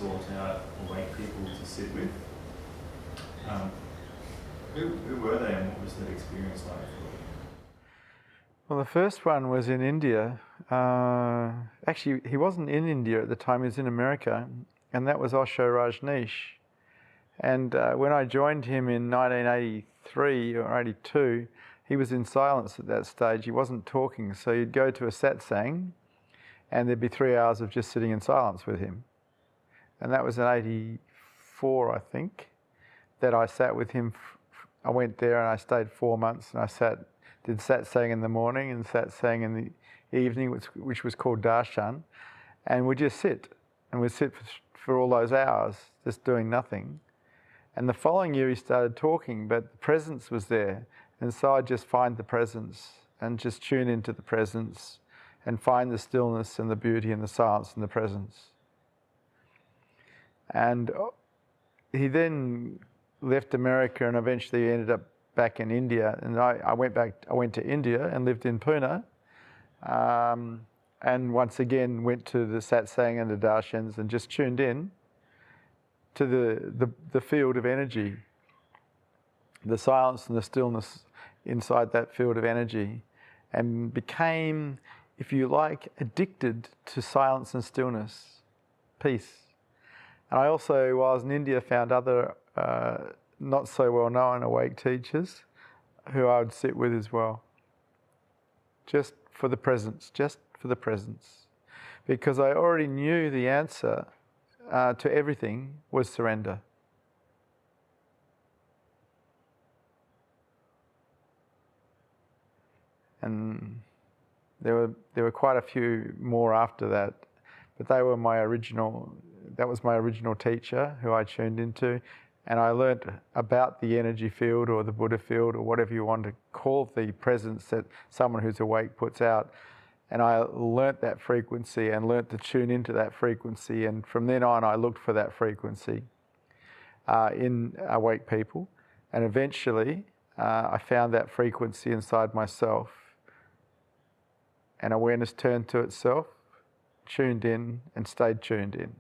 sought out awake people to sit with. Who were they and what was that experience like for you? Well, the first one was in India. Actually, he wasn't in India at the time, he was in America, and that was Osho Rajneesh. And when I joined him in 1983 or 82, he was in silence at that stage. He wasn't talking, so you'd go to a satsang, and there'd be 3 hours of just sitting in silence with him. And that was in 84, I think, that I sat with him. I went there and I stayed 4 months, and I did satsang in the morning and satsang in the evening, which was called darshan. And we'd just sit, and we'd sit for all those hours, just doing nothing. And the following year he started talking, but the presence was there. And so I'd just find the presence and just tune into the presence and find the stillness and the beauty and the silence and the presence. And he then left America and eventually ended up back in India. And I went to India and lived in Pune. And once again went to the satsang and the darshans and just tuned in to the field of energy, the silence and the stillness inside that field of energy, and became, if you like, addicted to silence and stillness, peace. And I also, while I was in India, found other not so well known awake teachers who I would sit with as well, just for the presence, because I already knew the answer to everything was surrender. And there were quite a few more after that, but that was my original teacher who I tuned into, and I learnt about the energy field or the Buddha field or whatever you want to call the presence that someone who's awake puts out. And I learnt that frequency and learnt to tune into that frequency. And from then on, I looked for that frequency in awake people. And eventually, I found that frequency inside myself. And awareness turned to itself, tuned in, and stayed tuned in.